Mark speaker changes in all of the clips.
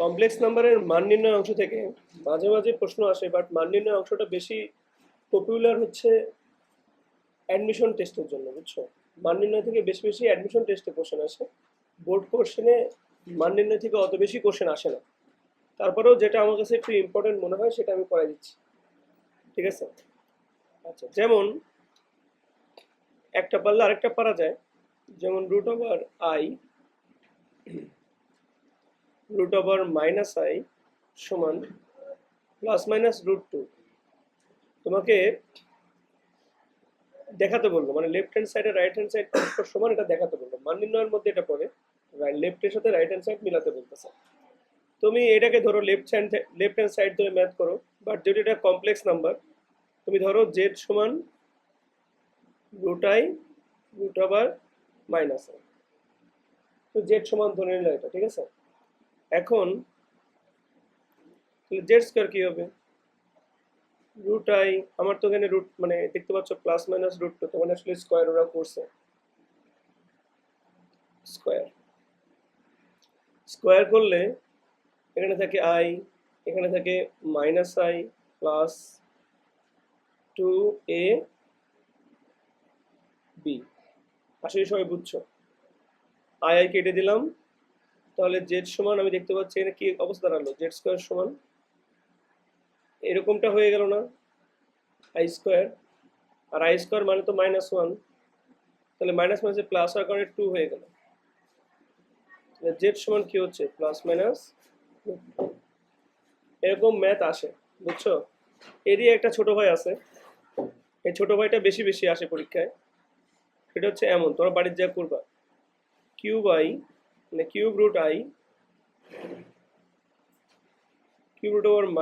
Speaker 1: Complex নাম্বারের মান নির্ণয় অংশ থেকে মাঝে মাঝে প্রশ্ন আসে, বাট মান নির্ণয় অংশটা বেশি পপুলার হচ্ছে অ্যাডমিশন টেস্টের জন্য, বুঝছো? মান নির্ণয় থেকে বেশি বেশি অ্যাডমিশন টেস্টে কোশ্চেন আসে। বোর্ড কোশ্চেনে মান নির্ণয় থেকে অত বেশি কোশ্চেন আসে না। তারপরেও যেটা আমার কাছে একটু ইম্পর্টেন্ট মনে হয় সেটা আমি করাই দিচ্ছি, ঠিক আছে? আচ্ছা, যেমন একটা পারলে আরেকটা পারা যায়। যেমন রুট ওভার মাইনাস আই সমান প্লাস মাইনাস √2। তোমাকে দেখাতে বললো, মানে লেফট হ্যান্ড সাইড আর রাইট হ্যান্ড সাইড পরস্পর সমান, এটা দেখাতে বললো। মান নির্ণয়ের মধ্যে এটা পড়ে, লেফটের সাথে রাইট হ্যান্ড সাইড মিলাতে বলতেছে। তুমি এটাকে ধরো লেফট হ্যান্ড সাইড ধরে ম্যাথ করো, বাট যদি এটা কমপ্লেক্স নাম্বার, তুমি ধরো জেড সমান √i √মাইনাস আই, তো জেড সমান ধরে নিলে এটা, ঠিক আছে? এখন জেড স্কোয়ার কি হবে? √i, আমার তো এখানে রুট মানে দেখতে পাচ্ছ প্লাস মাইনাস √2, তো মানে আসলে স্কোয়ার ওরা করছে। স্কোয়ার স্কোয়ার করলে এখানে থাকে আই, এখানে থাকে -i প্লাস 2ab। আশা করি সবাই বুঝছো। আই কেটে দিলাম, তাহলে জেড সমান আমি দেখতে পাচ্ছি এখানে কি অবস্থা দাঁড়ালো, জেড স্কোয়ার সমান এরকমটা হয়ে গেল না, আই স্কোয়ার। আর আই স্কোয়ার মানে তো -1, তাহলে মাইনাস মাইনাসে প্লাস হওয়ার কারণে 2 হয়ে গেল। জেড সমান কি হচ্ছে প্লাস মাইনাস। এরকম ম্যাথ আসে, বুঝছো? এরই একটা ছোট ভাই আছে, এই ছোট ভাইটা বেশি বেশি আসে পরীক্ষায়। সেটা হচ্ছে এমন, তোমরা বাড়ির যা করবা, কিউব আই মানে কিউব রুট ওভার -i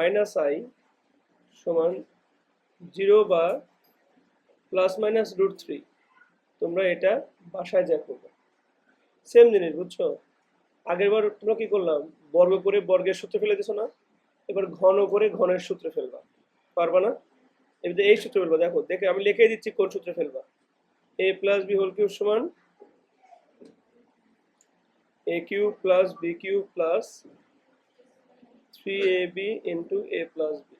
Speaker 1: সমান 0 বা প্লাস মাইনাস √3। তোমরা এটা বাসায় যা করবে সেম জিনিস, বুঝছো? আগের বার তোমরা কি করলাম, বর্গ করে বর্গের সূত্র ফেলে দিছো না? এবার ঘন করে ঘনের সূত্র ফেলবা, পারবা না? এবার এই সূত্র ফেলবা, দেখো দেখে আমি লিখে দিচ্ছি কোন সূত্রে ফেলবা। a plus B whole cube সমান a cube plus B cube plus 3ab into a plus B.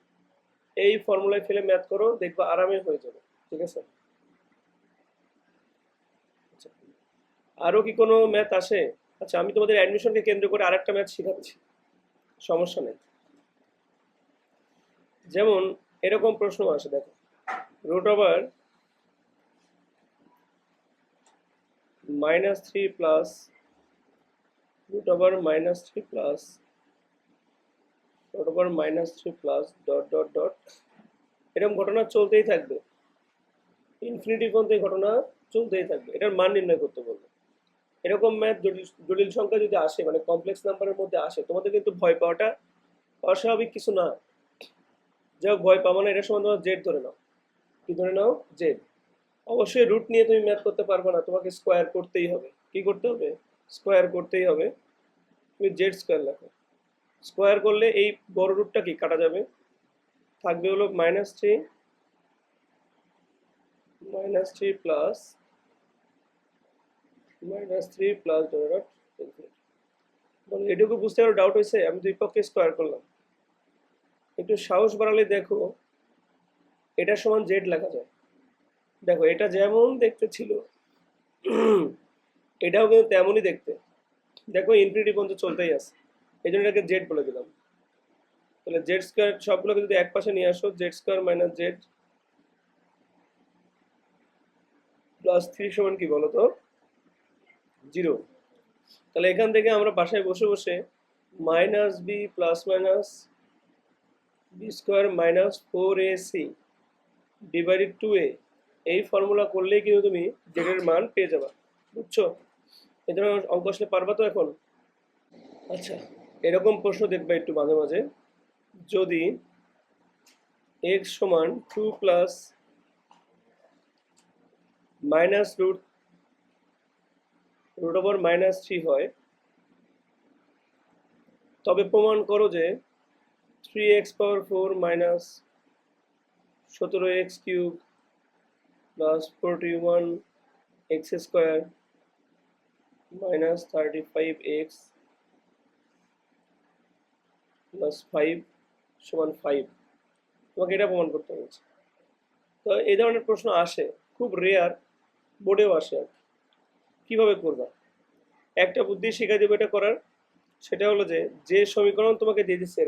Speaker 1: এই ফর্মুলায় ফেলে ম্যাথ করো, দেখবা আরামে হয়ে যাবে, ঠিক আছে? আচ্ছা, আরো কি কোনো ম্যাথ আসে? আচ্ছা, আমি তোমাদের অ্যাডমিশনকে কেন্দ্র করে আরেকটা ম্যাথ শেখাচ্ছি, সমস্যা নেই। যেমন এরকম প্রশ্ন আসে, দেখো root over -3 plus √-3 plus √-3 plus dot dot dot, এরকম ঘটনা চলতেই থাকবে, ইনফিনিটি পর্যন্ত এই ঘটনা চলতেই থাকবে। এটার মান নির্ণয় করতে বলবে। এরকম ম্যাথ জটিল জটিল সংখ্যা যদি আসে, মানে কমপ্লেক্স নাম্বারের মধ্যে আসে, তোমাদের কিন্তু ভয় পাওয়াটা অস্বাভাবিক কিছু না। যাই হোক, ভয় পাবো না, এটার সময় তোমার জেড ধরে নাও। কি ধরে নাও? জেড। অবশ্যই রুট নিয়ে তুমি ম্যাথ করতে পারবে না, তোমাকে স্কোয়ার করতেই হবে। কি করতে হবে? স্কোয়ার করতেই হবে। তুমি জেড স্কোয়ার লেখো। স্কোয়ার করলে এই বড় রুটটা কি কাটা যাবে, থাকবে হলো -3 প্লাস ডট বলো, এটুকু বুঝতে আরো ডাউট হয়েছে? আমি দুই পক্ষে স্কোয়ার করলাম। একটু সাহস বাড়ালে দেখো এটার সমান জেড লেখা যায়। দেখো এটা যেমন দেখতে ছিল এটাও কিন্তু তেমনই দেখতে। দেখো ইনফিনিটি পর্যন্ত চলতেই আছে, এই জন্য এটাকে জেড বলে দিলাম। তাহলে জেড স্কোয়ার সবগুলোকে যদি এক পাশে নিয়ে আসো, Z square minus Z plus 3 সমান কি বলো তো? 0। তাহলে এখান থেকে আমরা বাসায় বসে বসে -b plus minus B square -4ac divided 2a, এই ফর্মুলা করলেই কিন্তু তুমি জেড এর মান পেয়ে যাবা, বুঝছো? এই জন্য অঙ্ক আসলে পারবা তো এখন? আচ্ছা, এরকম প্রশ্ন দেখবা একটু মাঝে মাঝে, যদি x সমান 2 প্লাস মাইনাস √-3 হয়, তবে প্রমাণ করো যে 3x⁴ minus 17x³ plus 41x² minus 35x plus 5 সমান 5, তোমাকে এটা প্রমাণ করতে হচ্ছে। তো এই ধরনের প্রশ্ন আসে, খুব রেয়ার, বোর্ডেও আসে আর কি। কীভাবে করবা, একটা বুদ্ধি শিখাই দেবো এটা করার। সেটা হলো যে যে সমীকরণ তোমাকে দিয়ে দিচ্ছে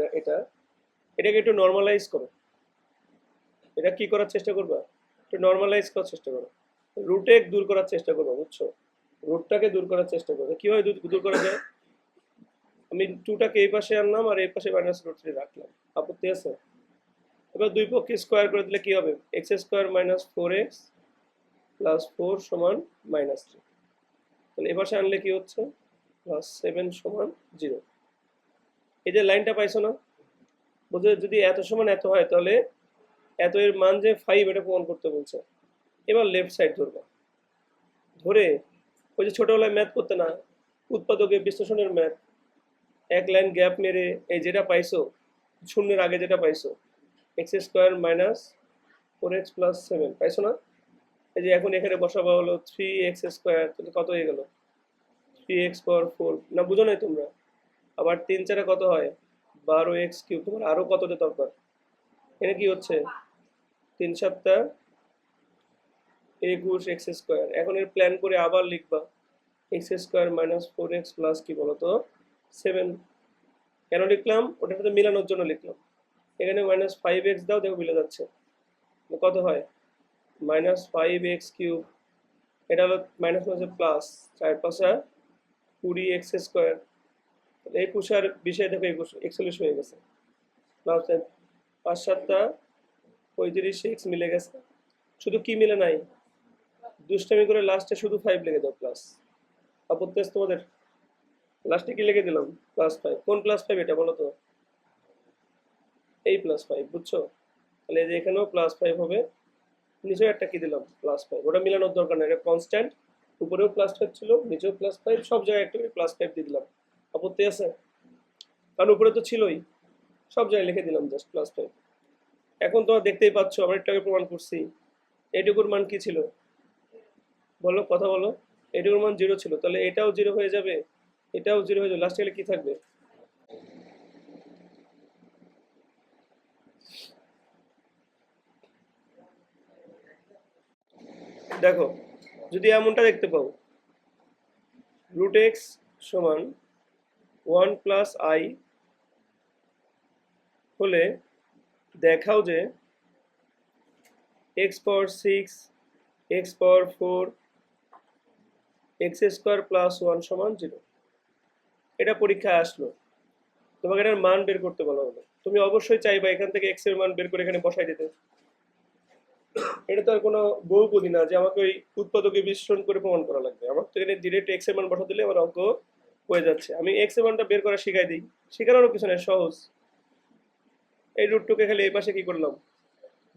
Speaker 1: এটাকে একটু নর্মালাইজ করো। এটা কি করার চেষ্টা করবা, একটু নর্মালাইজ করার চেষ্টা করো, রুটে দূর করার চেষ্টা করবো, বুঝছো? রুটটাকে দূর করার চেষ্টা করবো। কিভাবে দূর করা যায়, আমি টুটাকে এই পাশে আনলাম আর এই পাশে মাইনাস রুট থ্রি রাখলাম, আপত্তি আছে? এবার দুই পক্ষে স্কোয়ার করে দিলে কি হবে, x square minus 4x plus 4 সমান মাইনাস 3। তাহলে এ পাশে আনলে কি হচ্ছে, প্লাস 7 সমান 0। এই যে লাইনটা পাইছো না, বলছে যদি এত সমান এত হয় তাহলে এত এর মান যে 5 এটা প্রমাণ করতে বলছে। এবার লেফট সাইড ধরবা, ধরে ওই যে ছোটবেলায় ম্যাথ করতে না, উৎপাদকে বিশ্লেষণের ম্যাথ, এক লাইন গ্যাপ মেরে এই যেটা পাইছো শূন্যের আগে যেটা পাইছো, x square minus 4x plus 7 পাইছো না? এই যে এখন এখানে বসাবা হলো 3x স্কোয়ার, তাহলে কত হয়ে গেল, 3x পাওয়ার 4, না বুঝো নাই তোমরা? আবার 3 4 কত হয়, 12x কিউব, তোমার আরো কতটা দরকার? এখানে কি হচ্ছে, 3 7 21 এক্স স্কোয়ার। এখন এর প্ল্যান করে আবার লিখবা x square minus 4x plus কি বলতো 7। কেন লিখলাম, ওটার সাথে মিলানোর জন্য লিখলাম। এখানে মাইনাস 5x দাও, দেখো মিলে যাচ্ছে, কত হয় -5x কিউব। এটা হলো মাইনাস মাইনাসে প্লাস, 4 5 20x স্কোয়ার। 21 আর 20 দেখো 41 হয়ে গেছে, প্লাস 5 7 35x মিলে গেছে। শুধু কি মিলে নাই, দুষ্টামি করে লাস্টে শুধু 5 লিখে দাও প্লাস, আপত্তি আছে তোমাদের? লাস্টে কি লিখে দিলাম, +5। কোন +5 এটা বলো তো, এই +5, বুঝছো? তাহলে এই যে এখানেও +5 হবে, নিচেও একটা কি দিলাম +5, ওটা মিলানোর দরকার নেই, এটা কনস্ট্যান্ট। উপরেও +5 ছিল, নিচেও +5, সব জায়গায় একটা +5 দিয়ে দিলাম, আপত্তি আছে? কারণ উপরে তো ছিলই, সব জায়গায় লিখে দিলাম জাস্ট +5। এখন তোমরা দেখতেই পাচ্ছ আমরা একটু আগে প্রমাণ করছি এইটুকুর মান কি ছিল, বলো কথা বলো। এইটুকুর মান 0 ছিল, তাহলে এটাও 0 হয়ে যাবে, এটাও 0 হয়ে যাবে, লাস্টে গেলে কি থাকবে, দেখো যদি এমনটা দেখতে পাও, √x সমান 1 প্লাস আই হলে দেখাও যে x পাওয়ার 6 x পাওয়ার 4 x স্কোয়ার প্লাস 1 সমান 0। এটা পরীক্ষায় আসলো, তোমাকে এটার মান বের করতে বলা হলো, তুমি অবশ্যই চাইবা এখান থেকে x এর মান বের করে এখানে বসাই দিতে। এটা তো আর কোনো বহুপদী না যে আমাকে ওই উৎপাদকে বিশ্লেষণ করে প্রমাণ করা লাগবে, আমার তো এখানে ডিরেক্ট x এর মান বসা দিলে আমার অঙ্ক হয়ে যাচ্ছে। আমি x এর মানটা বের করা শিখাই দিই, শেখানোরও কিছু নেই, সহজ। এই রুটটুকে খালি এই পাশে কি করলাম,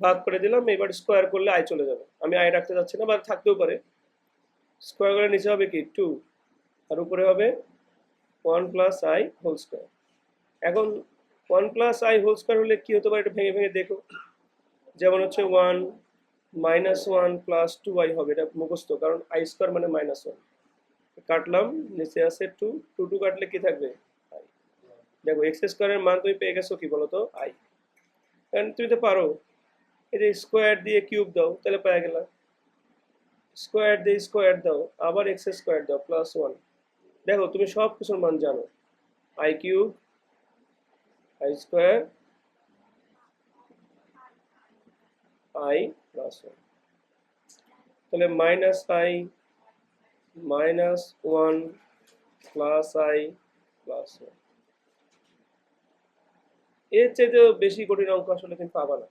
Speaker 1: ভাগ করে দিলাম, এবার স্কোয়ার করলে আই চলে যাবে, আমি আই রাখতে যাচ্ছি না, বা থাকতেও পারে। স্কোয়ার করে নিচে হবে কি 2, আর উপরে হবে 1 প্লাস আই হোল স্কোয়ার। এখন 1 প্লাস আই হোল স্কোয়ার হলে কি হতে পারে, এটা ভেঙে ভেঙে দেখো। যেমন হচ্ছে 1 -1 প্লাস 2i হবে, এটা মুখস্থ, কারণ আই স্কোয়ার মানে -1। কাটলাম, নিচে আছে 2, 2 কাটলে কি থাকবে, আই। দেখো এক্স স্কোয়ারের মান তুমি পেয়ে গেছো কি বলতো, আই। কারণ তুমি তো পারো, এই যে স্কোয়ার দিয়ে কিউব দাও, তাহলে পেয়ে গেলা। স্কোয়ার দিয়ে স্কোয়ার দাও, আবার এক্স স্কোয়ার দাও +1। দেখো তুমি সব কিছুর মান জানো, I cube, I square, I +1। তাহলে -i -1 প্লাস আই +1। এর চাইতে বেশি কঠিন অঙ্ক আসলে তুমি পাবা না।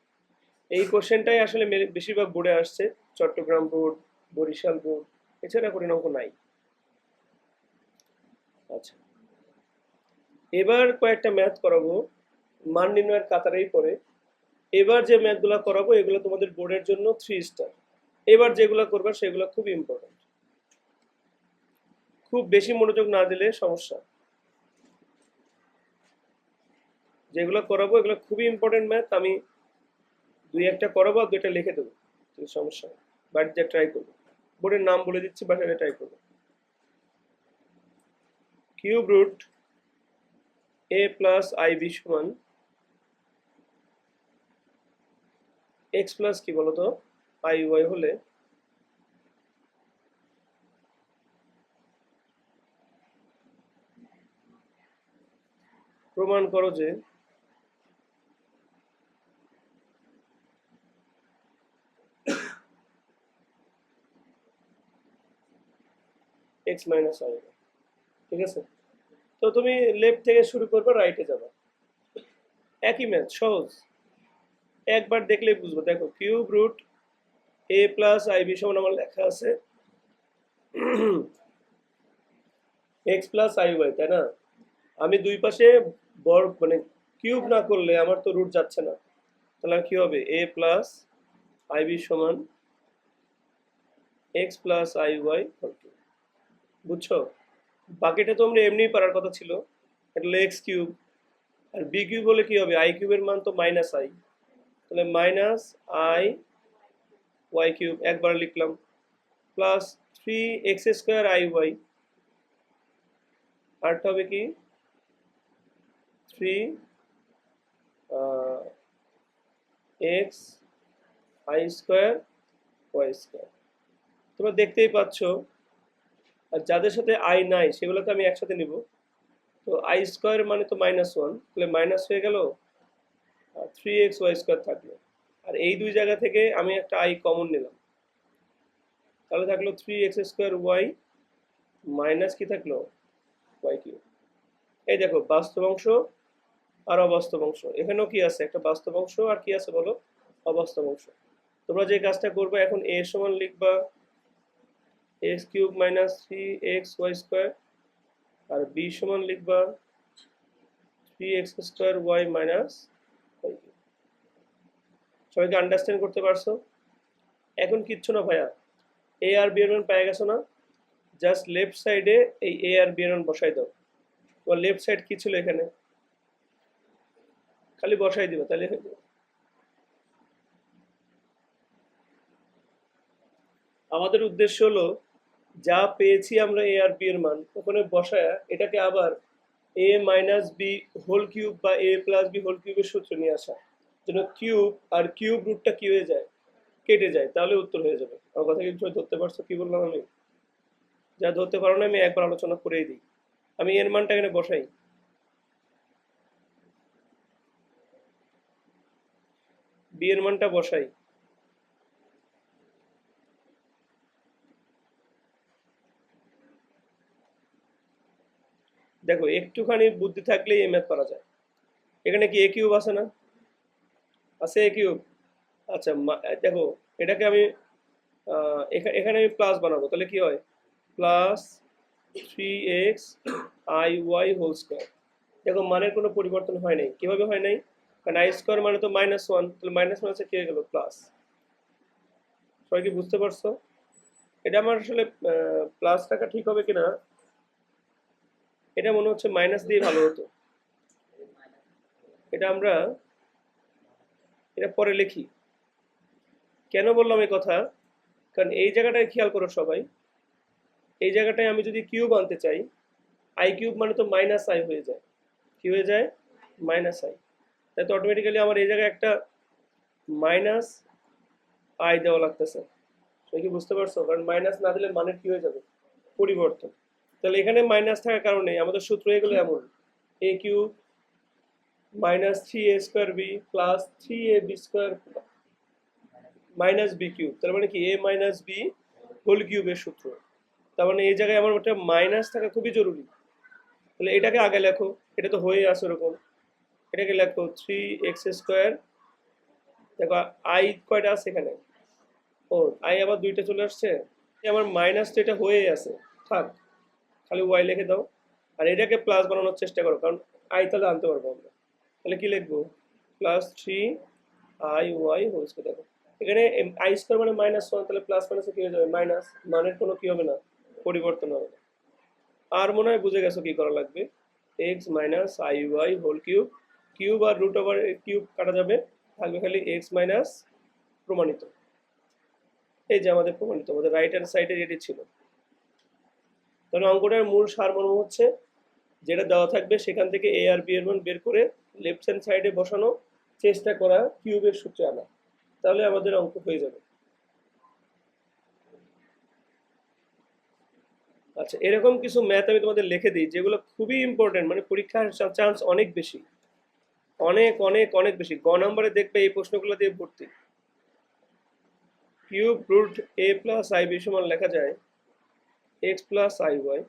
Speaker 1: এই কোশ্চেনটাই আসলে বেশিরভাগ বোর্ডে আসছে, চট্টগ্রাম বোর্ড, বরিশাল বোর্ড, এছাড়া কঠিন অঙ্ক নাই। আচ্ছা, এবার কয়েকটা ম্যাথ করাবো, মান নির্ণয়ের কাতারেই পড়ে। এবার যে ম্যাথগুলো করাবো এগুলো তোমাদের বোর্ডের জন্য 3 স্টার। এবার যেগুলো করবে সেগুলো খুব ইম্পর্টেন্ট, খুব বেশি মনোযোগ না দিলে সমস্যা। যেগুলো করাবো এগুলো খুবই ইম্পর্টেন্ট ম্যাথ, আমি 2 1টা করাবো আর 2টা লিখে দেবো, সমস্যা নেই, বাড়িতে ট্রাই করবো। বোর্ডের নাম বলে দিচ্ছি, বাসায় ট্রাই করবো। Cube root A plus IB সমান এক্স প্লাস কি বলতো আই ওয়াই হলে প্রমাণ করো যে এক্স মাইনাস আই। ঠিক আছে, তো তুমি লেফট থেকে শুরু করবে, রাইটে যাবে, একই ম্যাথ, সহজ, একবার দেখলেই বুঝবো। দেখো cube root A plus IB সমান আমার লেখা আছে এক্স প্লাস আই ওয়াই, তাই না? আমি দুই পাশে বড় মানে কিউব না করলে আমার তো রুট যাচ্ছে না, তাহলে কি হবে এ প্লাস আইবি সমান এক্স প্লাস আই ওয়াই। বুঝছো? বাকিটা তো আমরা এমনিই পারার কথা ছিল, এটা হলো এক্স কিউব, আর বি কিউব হলে কি হবে, আই কিউবের মান তো মাইনাস আই, তাহলে মাইনাস আই ওয়াই কিউব একবার লিখলাম, প্লাস 3x² আই ওয়াই, আরটা হবে কি 3 X I square Y square. তোমরা দেখতেই পাচ্ছ, আর যাদের সাথে আই নাই সেগুলোকে আমি একসাথে নিব। তো আই স্কোয়ার মানে তো -1, তাহলে মাইনাস হয়ে গেল, 3x² থাকলো, আর এই দুই জায়গা থেকে আমি একটা আই কমন নিলাম, তাহলে থাকলো 3x² মাইনাস কি থাকলো ওয়াই কিউব। এই দেখো বাস্তব অংশ আর অবাস্তব অংশ, এখানেও কি আছে, একটা বাস্তব অংশ আর কি আছে বলো, অবাস্তব অংশ। তোমরা যে কাজটা করবে, এখন এ সমান লিখবা এক্স কিউব মাইনাস 3xy², আর বি সমান লিখবা 3x² মাইনাস ওয়াই কিউব। সবাইকে আন্ডারস্ট্যান্ড করতে পারছো? এখন কিচ্ছু না ভাইয়া, এ আর বি এর মান পেয়ে গেছো না, জাস্ট লেফট সাইডে এই এ আর বি এর মান বসাই দাও। তোমার লেফট সাইড কি ছিল এখানে, খালি বসাই দিবে, তাহলে হয়ে যাবে। আমাদের উদ্দেশ্য হলো যা পেয়েছি আমরা এ আর বি এর মান ওখানে বসায় এটাকে আবার এ মাইনাস বি হোল কিউব বা এ প্লাস বি হোল কিউবের সূত্রে নিয়ে আসা, যেন কিউব আর কিউব রুটটা কি হয়ে যায়, কেটে যায়, তাহলে উত্তর হয়ে যাবে। আমার কথা কি ধরতে পারছো কি বললাম আমি? যা ধরতে পারো না আমি একবার আলোচনা করেই দিই। আমি এর মানটা এখানে বসাই, বি এর মানটা বসাই, দেখো একটুখানি বুদ্ধি থাকলেই এই ম্যাথ করা যায়। এখানে কি এ কিউব আছে না, আছে এ কিউব। আচ্ছা দেখো এটাকে আমি এখানে আমি প্লাস বানাবো, তাহলে কি হয় প্লাস 3x² দেখো মানের কোনো পরিবর্তন হয় নাই, কিভাবে হয় নাই, কারণ আই স্কোয়ার মানে তো -1, তাহলে -1 কি হয়ে গেল প্লাস। সবাই কি বুঝতে পারছো? এটা আমার আসলে প্লাস টাকা ঠিক হবে কিনা, এটা মনে হচ্ছে মাইনাস দিয়ে ভালো হতো। এটা আমরা এটা পরে লিখি। কেন বললাম এই কথা, কারণ এই জায়গাটায় খেয়াল করো সবাই, এই জায়গাটায় আমি যদি কিউব আনতে চাই, আই কিউব মানে তো মাইনাস আই হয়ে যায়, কি হয়ে যায় মাইনাস আই, তাই তো অটোমেটিক্যালি আমার এই জায়গায় একটা মাইনাস আই দেওয়া লাগতেছে। তুমি কি বুঝতে পারছো? কারণ মাইনাস না দিলে মানের কি হয়ে যাবে পরিবর্তন। তাহলে এখানে মাইনাস থাকার কারণে আমাদের সূত্র এগুলো এমন, a cube -3a² b plus 3ab² minus b cube, তার মানে কি এ মাইনাস বি হোল কিউবের সূত্র। তার মানে এই জায়গায় আমার একটা মাইনাস থাকা খুবই জরুরি। তাহলে এটাকে আগে লেখো, এটা তো হয়ে আসে ওরকম, এটাকে লেখো 3x²। দেখো আই কয়টা আছে এখানে, ও আই আবার দুইটা চলে আসছে, আমার মাইনাস তো এটা হয়ে আছে, থাক, খালি ওয়াই লিখে দাও, আর এটাকে প্লাস বানানোর চেষ্টা করো, কারণ আই তাহলে আনতে পারবো আমরা। তাহলে কি লিখবো +3 i y²। দেখো এখানে আই স্কোয়ার মানে -1, তাহলে প্লাস মাইনাসে কি হয়ে যাবে মাইনাস, মানের কোনো কি হবে না পরিবর্তন হবে না। আর মনে হয় বুঝে গেছো কি করা লাগবে, X minus I Y whole cube, cube আর রুট ওভার কিউব কাটা যাবে, থাকবে খালি এক্স মাইনাস প্রমাণিত। এই যে আমাদের প্রমাণিত, আমাদের রাইট হ্যান্ড সাইডে এটি ছিল। তাহলে অঙ্কটার মূল সারমর্ম হচ্ছে যেটা দেওয়া থাকবে সেখান থেকে এ আর বি এর মান বের করে লেফট হ্যান্ড সাইডে বসানো, চেষ্টা করা কিউবের সূত্রে আনা, তাহলে আমাদের অঙ্ক হয়ে যাবে। আচ্ছা, এরকম কিছু ম্যাথ আমি তোমাদের লিখে দিই যেগুলো খুবই ইম্পর্টেন্ট, মানে পরীক্ষার চান্স অনেক বেশি, অনেক অনেক অনেক বেশি। গ নম্বরে দেখবে এই প্রশ্নগুলো দিয়ে ভর্তি। Cube root A plus I B সমান লেখা যায় এক্স প্লাস আই ওয়াই।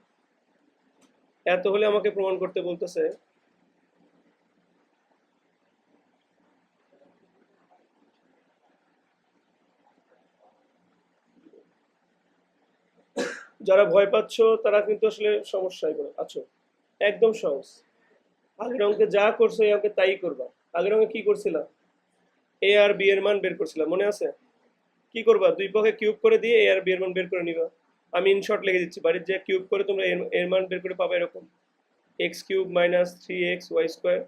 Speaker 1: এত হলে আমাকে প্রমাণ করতে বলতেছে যারা ভয় পাচ্ছ তারা কিন্তু আসলে সমস্যায় আছো। একদম সহজ। আগের অঙ্কে যা করছো এই অঙ্কে তাই করবা। আগের অঙ্কে কি করছিলাম? এ আর বি এর মান বের করছিলাম, মনে আছে? কি করবা? দুই পক্ষে কিউব করে দিয়ে এ আর বি এর মান বের করে নিবা। আমি ইনশর্ট লিখে দিচ্ছি, বাড়ির যে কিউব করে তোমরা এর মান বের করে পাবে এরকম x cube minus 3x y square,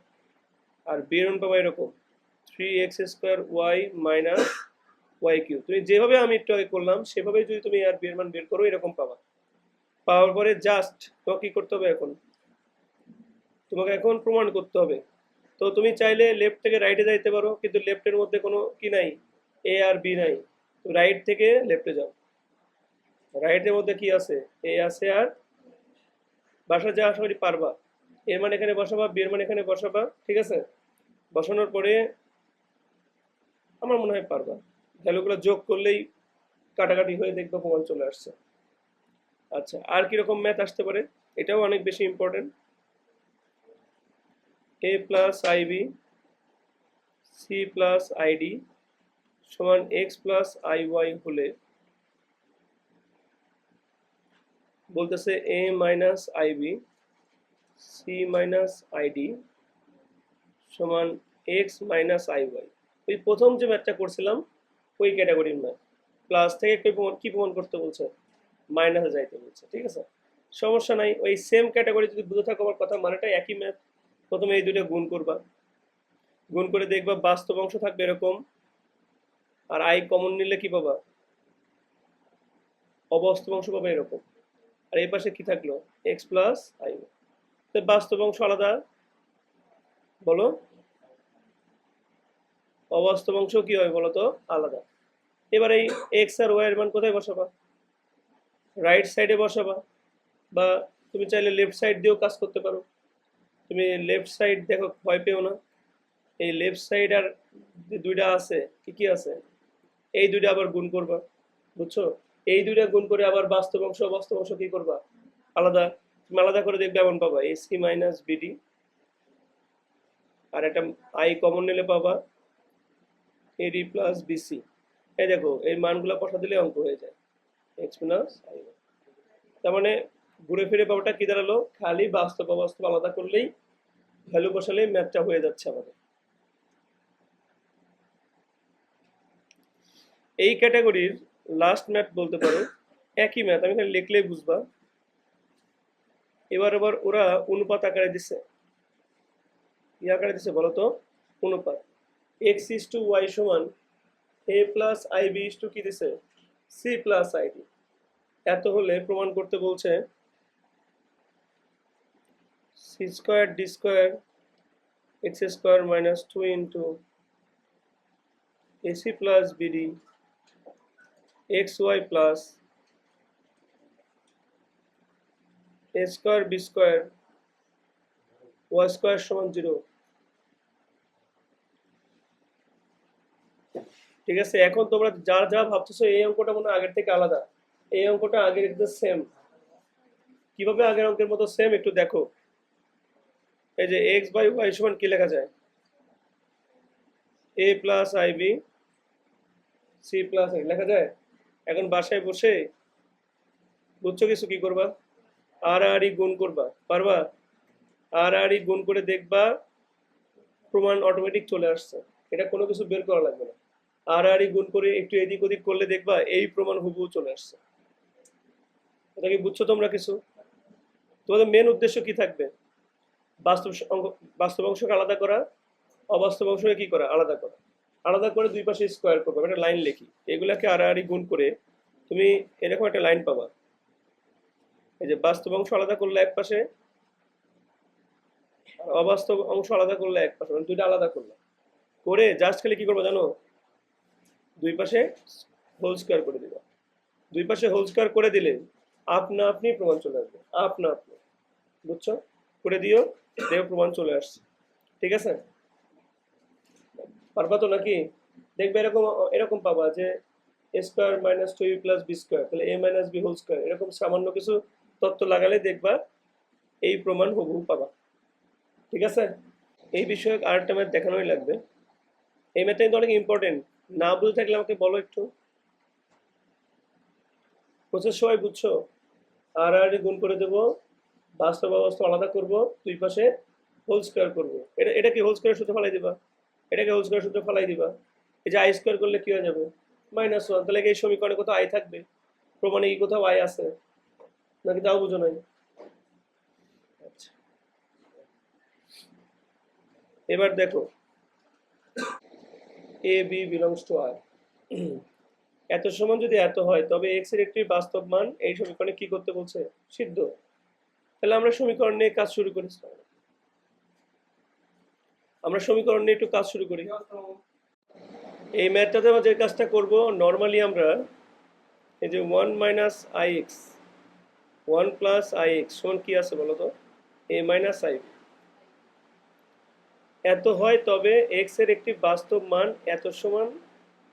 Speaker 1: আর বি এর মান পাবা এরকম 3x square y minus y cube. তুমি যেভাবে আমি একটু আগে করলাম সেভাবেই যদি তুমি আর বি এর মান বের করো এরকম পাবা। পাওয়ার পরে জাস্ট তোমাকে কি করতে হবে? তোমাকে এখন প্রমাণ করতে হবে। তো তুমি চাইলে লেফট থেকে রাইটে যাইতে পারো, কিন্তু লেফটের মধ্যে কোনো কি নাই, এ আর বি নাই। তো রাইট থেকে লেফটে যাও। রাইটের মধ্যে কি আছে? এ আছে আর বাসা যা আশা করি পারবা। এর মানে এখানে বসাবা, বি এর মানে এখানে বসাবা, ঠিক আছে? বসানোর পরে আমার মনে হয় পারবা। ভ্যালুগুলো যোগ করলেই কাটাকাটি হয়ে দেখবা প্রমাণ চলে আসছে। আচ্ছা, আর কিরকম ম্যাথ আসতে পারে? এটাও অনেক বেশি important. A plus i b c plus i d সমান এক্স প্লাস আই ওয়াই হলে বলতেছে a minus i b c minus i d সমান এক্স মাইনাস আই ওয়াই। ওই প্রথম যে ম্যাথটা করছিলাম ওই ক্যাটাগরির ম্যাথ। প্লাস থেকে কি প্রমাণ করতে বলছে? মাইনাসে যাইতে বলছে, ঠিক আছে? সমস্যা নাই, ওই সেম ক্যাটাগরি যদি বুঝে থাকো আমার কথা মানেটা একই ম্যাথ। প্রথমে এই দুইটা গুণ করবা, গুণ করে দেখবা বাস্তব অংশ থাকবে এরকম, আর আই কমন নিলে কি পাবা? অবাস্তব অংশ পাবে এরকম। আর এই পাশে কি থাকলো? X plus I. তো বাস্তব অংশ আলাদা, বলো? অবাস্তব অংশ কি হয় বলো তো? আলাদা। এবার এই এক্স আর ওয়াই এর মান কোথায় বসাবা? রাইট সাইডে বসাবা, বা তুমি চাইলে লেফট সাইড দিয়েও কাজ করতে পারো। তুমি লেফট সাইড দেখো, ভয় পেও না। এই লেফট সাইড আর যে দুইটা আছে, কি কি আছে, এই দুইটা আবার গুণ করবা, বুঝছো? এই দুইটা গুণ করে আবার বাস্তব অংশ অবাস্তব অংশ কি করবা? আলাদা। তুমি আলাদা করে দেখবে এমন পাবা এসি মাইনাস বিডি, আর একটা আই কমন নিলে পাবা এডি প্লাস বিসি। এই দেখো এই মানগুলো বসা দিলে অঙ্ক হয়ে যায় এক্স প্লাস আই। তার মানে ঘুরে ফিরে পাবাটা কি দাঁড়ালো? খালি বাস্তব অবাস্তব আলাদা করলেই, ভ্যালু বসালেই ম্যাথটা হয়ে যাচ্ছে আমাদের। এই ক্যাটাগরির লাস্ট ম্যাথ বলতে পারো, একই ম্যাথ, আমি খালি লিখলেই বুঝবা। এবার আবার ওরা অনুপাত আকারে দিছে। কি আকারে দিছে বলো তো? অনুপাত। এক্স ইস টু ওয়াই সমান a plus I b is to কি দিছে? C plus i d. এত হলে প্রমাণ করতে বলছে c square d square x square minus 2 into a c plus b d x y plus a square b square Y square সমান 0। ঠিক আছে, এখন তোমরা যা যা ভাবতেছো এই অঙ্কটা মনে হয় আগের থেকে আলাদা, এই অঙ্কটা আগের একদম সেম। কিভাবে আগের অঙ্কের মতো সেম একটু দেখো। এই যে এক্স বাই ওয়াই সমান কি লেখা যায়? A plus I b c plus i লেখা যায়। এখন বাসায় বসে বুঝছো কিছু কি করবা? আর আর ই গুণ করবা, পারবা? আর আর ই গুণ করে দেখবা প্রমাণ অটোমেটিক চলে আসছে। এটা কোনো কিছু বের করা লাগবে না। আর আর ই গুণ করে একটু এদিক ওদিক করলে দেখবা এই প্রমাণ হুবহু চলে আসছে। এটা কি বুঝছো তোমরা কিছু? তোমাদের মেন উদ্দেশ্য কি থাকবে? বাস্তব অঙ্ক, বাস্তব অংশকে আলাদা করা, অবাস্তব অংশকে কি করা? আলাদা করা। আলাদা করে দুই পাশে স্কোয়ার করবে, একটা লাইন লিখি, এগুলাকে আড়াআড়ি গুণ করে তুমি এরকম একটা লাইন পাবা। এই যে বাস্তব অংশ আলাদা করলে এক পাশে, আর অবাস্তব অংশ আলাদা করলে এক পাশে, মানে দুইটা আলাদা করলে করে জাস্ট খালি কি করবো জানো, দুই পাশে হোল স্কোয়ার করে দিবা। দুই পাশে হোল স্কোয়ার করে দিলে আপনা আপনি প্রমাণ চলে আসবে, আপনা আপনি। বুঝছো? করে দিও, দেহ প্রমাণ চলে আসছে। ঠিক আছে, পারবা তো নাকি? দেখবে এরকম এরকম পাবা যে a square minus two u plus B square, তাহলে a minus b whole square, এরকম সামান্য কিছু তত্ত্ব লাগালে দেখবা এই প্রমাণ হুবহু পাবা। ঠিক আছে, এই বিষয়ক আরেকটা ম্যাথ দেখানোই লাগবে। এই ম্যাথটা কিন্তু অনেক ইম্পর্টেন্ট, না বুঝে থাকলে আমাকে বলো একটু। প্রসেস সবাই বুঝছো? আর আর গুণ করে দেবো, বাস্তব অবস্থা আলাদা করব, দুই পাশে হোল স্কোয়ার করবো। এটাকে হোল স্কোয়ার সূত্রে ফালাই দিবা, এটাকে হোল স্কোয়ার সূত্রে ফালাই দিবা। এই যে আই স্কোয়ার করলে কি হয়ে যাবে, -1। তাহলে এই সমীকরণে কোথাও আই থাকবে, প্রমাণে কি কোথাও আই আছে নাকি তাও বুঝো নাই? আচ্ছা, এবার দেখো এ বি বিলংস টু আর, এত সমান যদি এত হয় তবে এক্স এর একটি বাস্তব মান এই সমীকরণে কি করতে বলছে, সিদ্ধ। তাহলে আমরা সমীকরণ নিয়ে কাজ শুরু করি, আমরা সমীকরণ নিয়ে একটু কাজ শুরু করি। এই ম্যাথটাতে আমরা যে কাজটা করব, নর্মালি আমরা এই যে 1 minus i x, 1 plus I X সমান কি আছে বলো তো, এ মাইনাস আই। এত হয় তবে এক্স এর একটি বাস্তব মান এত সমান,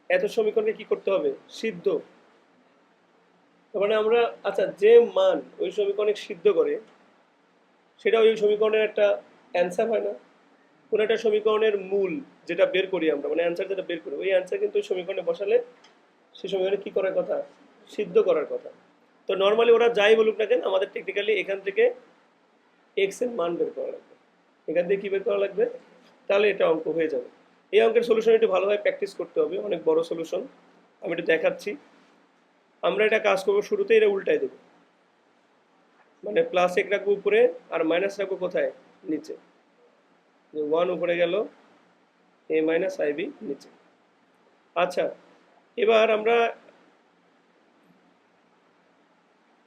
Speaker 1: এত সমীকরণে কি করতে হবে, সিদ্ধ। তার মানে আমরা, আচ্ছা যে মান ওই সমীকরণে সিদ্ধ করে সেটা ওই সমীকরণের একটা অ্যান্সার হয় না? কোন একটা সমীকরণের মূল যেটা বের করি আমরা, মানে অ্যান্সার যেটা বের করি, ওই অ্যান্সার কিন্তু ওই সমীকরণে বসালে সেই সমীকরণে কি করার কথা, সিদ্ধ করার কথা। তো নর্মালি ওরা যাই বলুক না কেন, আমাদের টেকনিক্যালি এখান থেকে এক্স এর মান বের করা লাগবে। এখান থেকে কি বের করা লাগবে, তাহলে এটা অঙ্ক হয়ে যাবে। এই অঙ্কের সলিউশন একটু ভালোভাবে প্র্যাকটিস করতে হবে, অনেক বড় সলিউশন, আমি একটু দেখাচ্ছি। আমরা এটা কাজ করবো, শুরুতেই এটা উল্টাই দেবো, মানে প্লাস এক রাখবো উপরে আর মাইনাস রাখবো কোথায়, নিচে। 1 উপরে গেল, এ মাইনাস আইবি নিচে। আচ্ছা, এবার আমরা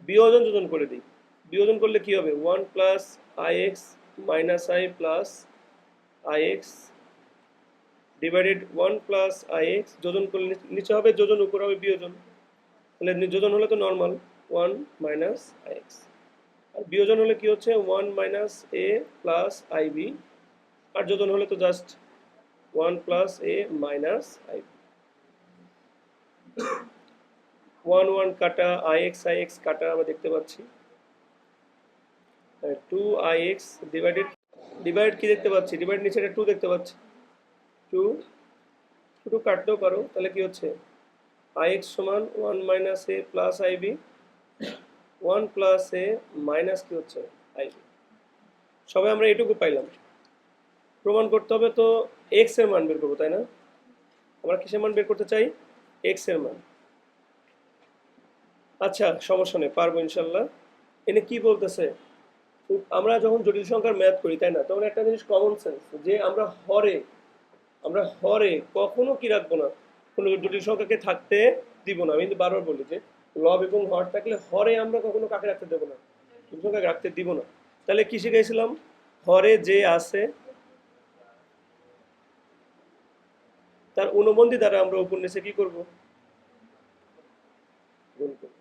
Speaker 1: বিয়োজন যোজন করে দিই। বিয়োজন করলে কি হবে, 1 plus I x minus I plus I x divided 1 plus I x, যোজন করলে নিচে হবে যোজন, উপরে হবে বিয়োজন। তাহলে যোজন হলে তো নর্মাল 1 মাইনাস আই এক্স, আর বিয়োজন হলে কি হচ্ছে 1 minus A plus I b, আর যোজন হলে তো just 1 plus A minus i B. 1 1 কাটা, আই এক্স কাটা আমরা দেখতে পাচ্ছি, 2 আই এক্স ডিভাইডেড, ডিভাইড কি দেখতে পাচ্ছি, ডিভাইড নিচে 2 দেখতে পাচ্ছি, 2 2 কাটতেও পারো, তাহলে কি হচ্ছে আই এক্স সমান 1 minus A plus I B, 1 plus A minus কি হচ্ছে আই বি। সবাই আমরা এটুকু পাইলাম। প্রমাণ করতে হবে তো এক্স এর মান বের করবো, তাই না? আমরা কিসের মান বের করতে চাই, এক্স এর মান। আচ্ছা, সমস্যা নেই, পারবো ইনশাল্লাহ। এনে কি বলতেছে, আমরা যখন জটিল সংখ্যার ম্যাথ করি তাই না, তখন একটা জিনিস কমন সেন্স, যে আমরা হরে কখনো কি রাখবো না, কোনো জটিল সংখ্যাকে থাকতে দিব না। আমি কিন্তু বারবার বলি যে লব এবং হর থাকলে হরে আমরা কখনো কাকে রাখতে দেবো না, জটিল সংখ্যাকে রাখতে দিব না। তাহলে কি শিখেছিলাম, হরে যে আছে তার অনুবন্ধী দ্বারা আমরা উপর নিচে কি করবো, গুণ করবো।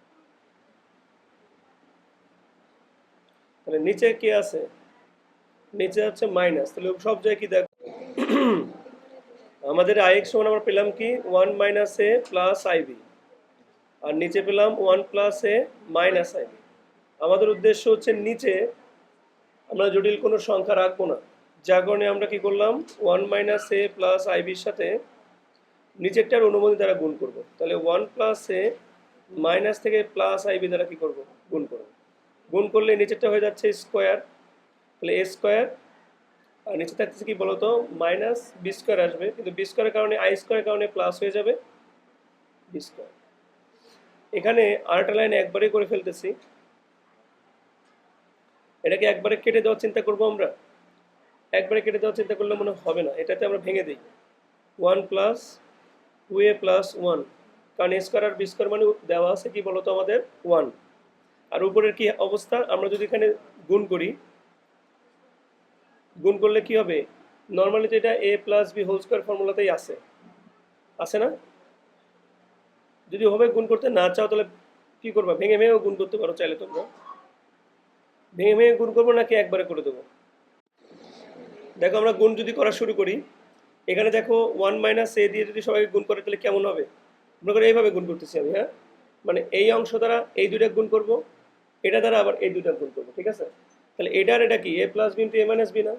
Speaker 1: তাহলে নিচে কি আছে, নিচে হচ্ছে মাইনাস, তাহলে সব জায়গায় কি দেখ, আমাদের আই এক্স সমান আমরা পেলাম কি 1 মাইনাস এ প্লাস আইবি, আর নিচে পেলাম 1 প্লাস এ মাইনাস আইবি। আমাদের উদ্দেশ্য হচ্ছে নিচে আমরা জটিল কোনো সংখ্যা রাখবো না, যার কারণে আমরা কি করলাম 1 মাইনাস এ প্লাস আইবির সাথে নিচেরটার অনুমতি দ্বারা গুণ করব। তাহলে 1 প্লাস এ মাইনাস থেকে প্লাস আইবি দ্বারা কি করব, গুণ করব। গুণ করলে নিচেরটা হয়ে যাচ্ছে স্কোয়ার, তাহলে এ স্কোয়ার, আর নিচে থাকতেছে কি বলতো মাইনাস বি স্কোয়ার আসবে, কিন্তু বি স্কোয়ারের কারণে আই স্কোয়ারের কারণে প্লাস হয়ে যাবে বি স্কোয়ার। এখানে আরেকটা লাইন একবারে করে ফেলতেছি, এটাকে একবারে কেটে দেওয়ার চিন্তা করব আমরা। একবারে কেটে দেওয়ার চিন্তা করলে মনে হবে না, এটাতে আমরা ভেঙে দিই 1 প্লাস 2a প্লাস 1, কারণ এ স্কোয়ার আর বি স্কোয়ার মানে দেওয়া আছে কি বলতো আমাদের 1, আর উপরের কি অবস্থা, আমরা যদি এখানে গুণ করি গুণ করলে কি হবে? নর্মালি তো এটা এ প্লাস বি হোল স্কোয়ার ফর্মুলাতেই আছে না? যদি ওভাবে গুণ করতে না চাও তাহলে কি করবা? ভেঙে ভেঙেও গুণ করতে পারো চাইলে তোমরা। ভেঙে ভেঙে গুণ করবো নাকি একবারে করে দেবো? দেখো আমরা গুণ যদি করা শুরু করি, এখানে দেখো 1 - a দিয়ে যদি সবাইকে গুণ করে তাহলে কেমন হবে? মনে করো এইভাবে গুণ করতেছি আমি, হ্যাঁ, মানে এই অংশ দ্বারা এই দুইটা গুণ করব, এটা দ্বারা আবার এই দুইটা গুণ করবো, ঠিক আছে? তাহলে এটার এটা কি A plus B into A minus B না?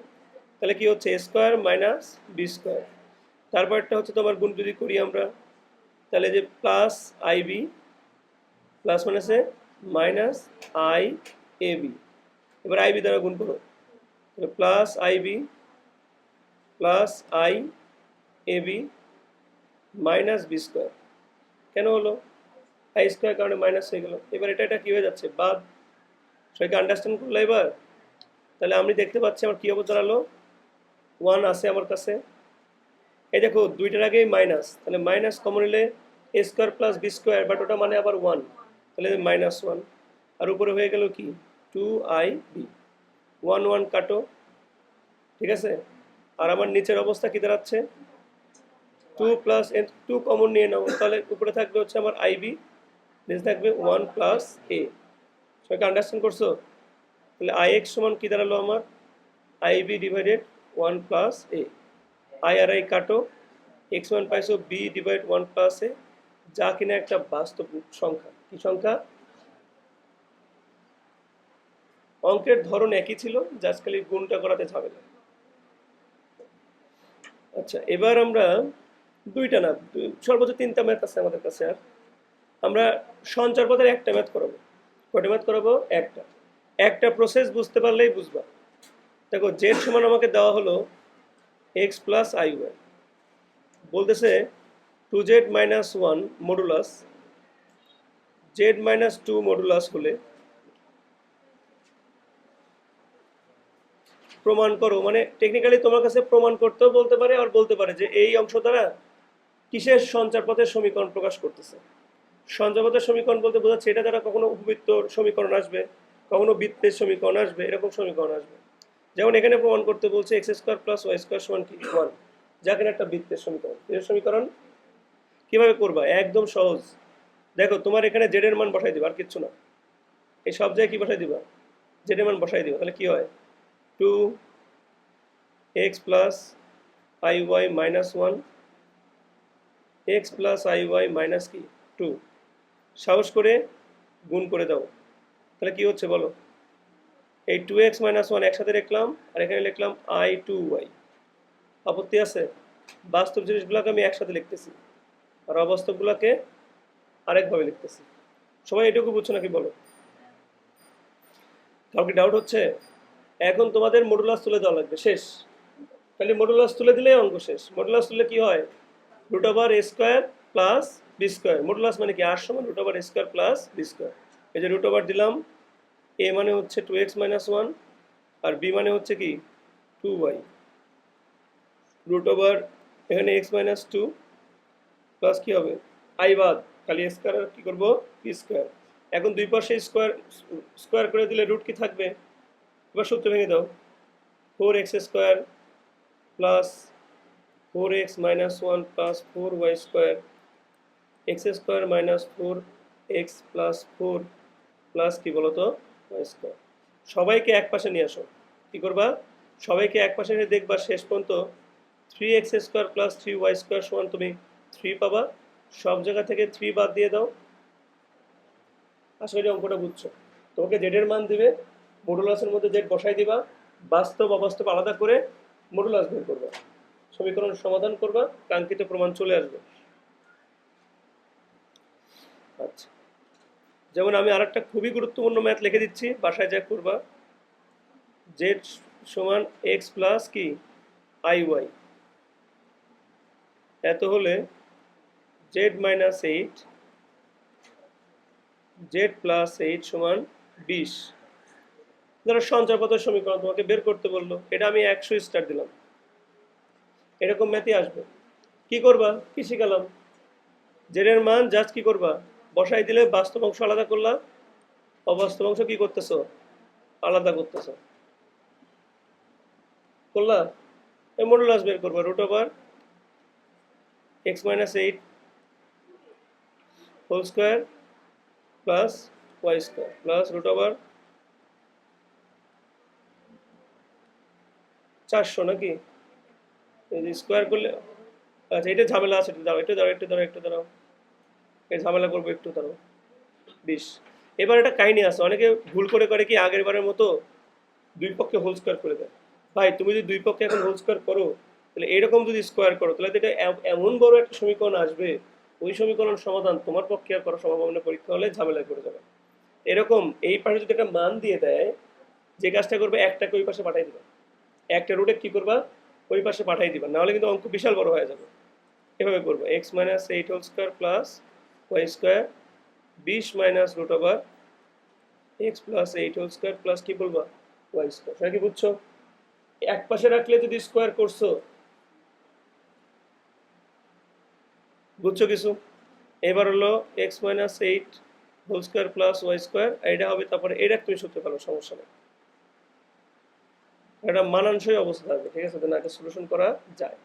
Speaker 1: তাহলে কি হচ্ছে A square minus B square. তারপরটা হচ্ছে তোমার গুণ যদি করি আমরা, তাহলে যে প্লাস আই বি প্লাস মাইনাসে মাইনাস আই এ বি, এবার আই বি দ্বারা গুণ করো, plus I B plus I A B minus B square. কেন হলো? আই স্কোয়ার কারণে মাইনাস হয়ে গেল। এবার এটা কি হয়ে যাচ্ছে? বাদ। সবাইকে আন্ডারস্ট্যান্ড করলো এবার? তাহলে আমি দেখতে পাচ্ছি আমার কী অবস্থা দাঁড়ালো, 1 আছে আমার কাছে। এই দেখো দুইটার আগেই মাইনাস, তাহলে মাইনাস কমন নিলে a square plus B square, but ওটা মানে আবার 1, তাহলে -1। আর উপরে হয়ে গেল কি 2IB। 1 1 কাটো, ঠিক আছে? আর আমার নিচের অবস্থা কি দাঁড়াচ্ছে? 2 প্লাস 2 কমন নিয়ে নাও, তাহলে উপরে থাকবে হচ্ছে আমার আইবি, নিচে থাকবে 1 প্লাস এ। সবাইকে আন্ডারস্ট্যান্ড করছো? তাহলে আইএক্স সমান কি দাঁড়ালো আমার? I B divided 1 plus A. I আর আই কাটো, এক্স ওয়ান পাইছো বি ডিভাইড 1 প্লাস এ, যা কিনা একটা বাস্তব সংখ্যা। কি সংখ্যা? অঙ্কের ধরন একই ছিল, জাস্ট খালি গুণটা করাতে ঝামেলা। আচ্ছা, এবার আমরা দুইটা না সর্বোচ্চ 3টা ম্যাথ আছে আমাদের কাছে। আর আমরা সঞ্চার পথের একটা ম্যাথ করাবো। কয়টা ম্যাথ করাবো? একটা প্রসেস বুঝতে পারলেই বুঝবা। দেখো জেড সমান আমাকে দেওয়া হলো এক্স প্লাস আই ওয়াই, বলতেছে 2z - 1 মডুলাস z - 2 মডুলাস হলে প্রমাণ করো। মানে টেকনিক্যালি তোমার কাছে প্রমাণ করতেও বলতে পারে, আর বলতে পারে যে এই অংশ দ্বারা কিসের সঞ্চারপথের সমীকরণ প্রকাশ করতেছে। সঞ্চারপথের সমীকরণ বলতে বোঝাচ্ছে এটা দ্বারা কখনো উপবৃত্ত সমীকরণ আসবে, কখনো বৃত্তের সমীকরণ আসবে, এরকম সমীকরণ আসবে। যেমন এখানে প্রমাণ করতে বলছে X square plus Y square সমান কি 1, যা কিনা একটা বৃত্তের সমীকরণ। এর সমীকরণ কিভাবে করবা? একদম সহজ। দেখো তোমার এখানে জেড এর মান বসাই দিবা, আর কিচ্ছু না। এই সব জায়গায় কি বসাই দিবা? জেড এর মান বসাই দিবা। তাহলে কি হয়? 2x plus I Y minus 1, X plus I Y minus কি 2, সাহস করে গুণ করে দাও। তাহলে কি হচ্ছে বলো? এই 2x - 1 একসাথে লিখলাম, আর এখানে লিখলাম i2y। আপত্তি আছে? বাস্তব জিনিসগুলোকে আমি একসাথে লিখতেছি, আর অবাস্তবগুলোকে আরেকভাবে লিখতেছি। সবাই এটুকু বুঝছো নাকি বলো? কাউকে ডাউট হচ্ছে? এখন তোমাদের মডুলাস তুলে দেওয়া লাগবে, শেষ। খালি মডুলাস তুলে দিলেই অঙ্ক শেষ। মডুলাস তুলে কি হয়? √a square plus B square. Modulus মানে কি? আর সমান √a square plus B square. এই যে √ দিলাম, এ মানে হচ্ছে 2x - 1, আর বি মানে হচ্ছে কি 2y। √ এখানে x - 2 প্লাস কি হবে? আই বাদ, খালি স্কোয়ার, আর কি করবো? B square. এখন দুই পাশে স্কোয়ার স্কোয়ার করে দিলে রুট কি থাকবে? এবার সূত্র ভেঙে দাও। 4x square plus 4x - 1 plus 4y square, x square minus 4x plus 4 plus কি বলতো y স্কোয়ার। সবাইকে এক পাশে নিয়ে আসো। কি করবা? সবাইকে এক পাশে নিয়ে দেখবা শেষ পর্যন্ত 3x square plus 3y square সমান তুমি 3 পাবা। সব জায়গা থেকে 3 বাদ দিয়ে দাও। আশা করি অঙ্কটা বুঝছো। তোমাকে জেডের মান দিবে, মডুলাসের মধ্যে জেড বসাই দিবা, বাস্তব অবাস্তব আলাদা করে মডুলাস বের করবা, সমীকরণ সমাধান করবা, কাঙ্ক্ষিত প্রমাণ চলে আসবে। আচ্ছা, যেমন আমি আরেকটা খুবই গুরুত্বপূর্ণ ম্যাথ লিখে দিচ্ছি, বাসায় যা করবা। জেড সমান এক্স প্লাস কি আই ওয়াই, এত হলে জেড -8 জেড প্লাস 8 সমান 20। ধরো সঞ্চারপথের সমীকরণ তোমাকে বের করতে বললো, এটা আমি 100 স্টার দিলাম। এরকম ম্যাথই আসবে। কি করবা? কি শিখালাম? জেডের মান জাস্ট কি করবা? বসাই দিলে বাস্তব অংশ আলাদা করলা, অবাস্তব অংশ কি করতেছো? আলাদা করতেছো। করলা, এই মডুলাস বের করবা root over X minus eight whole square plus Y square plus root over 400 নাকি, স্কোয়ার করলে আচ্ছা এটা ঝামেলা আছে, একটু দাঁড়াও এই ঝামেলা করবো একটু দাঁড়াও 20। এবার একটা কাহিনী আছে, অনেকে ভুল করে কি আগের বারের মতো দুই পক্ষে হোল স্কোয়ার করে দেয়। ভাই তুমি যদি দুই পক্ষে এখন হোল স্কোয়ার করো, তাহলে এরকম যদি স্কোয়ার করো তাহলে তো এটা এমন বড় একটা সমীকরণ আসবে, ওই সমীকরণ সমাধান তোমার পক্ষে আর করার সম্ভাবনা পরীক্ষা হলে ঝামেলায় পড়ে যাবে। এরকম এই পাশে যদি একটা মান দিয়ে দেয়, যে কাজটা করবে একটাকে ওই পাশে পাঠাই দিবা, একটা রুটে কি করবা ওই পাশে পাঠাই দিবা, নাহলে কিন্তু অঙ্ক বিশাল বড় হয়ে যাবে। এভাবে করবো X minus eight whole square plus Y square 20 minus root over X plus eight whole square plus কি বলবা ওয়াই স্কোয়ার। সেটা কি বুঝছো? এক পাশে রাখলে যদি স্কোয়ার করছো, বুঝছো কিছু? এবার হলো X minus eight whole square plus Y square, এটা হবে, তারপরে এটা তুমি সূত্রে ফেলো, সমস্যা নেই, এটা মানানসই অবস্থা থাকবে, ঠিক আছে, না একটা সলিউশন করা যায়।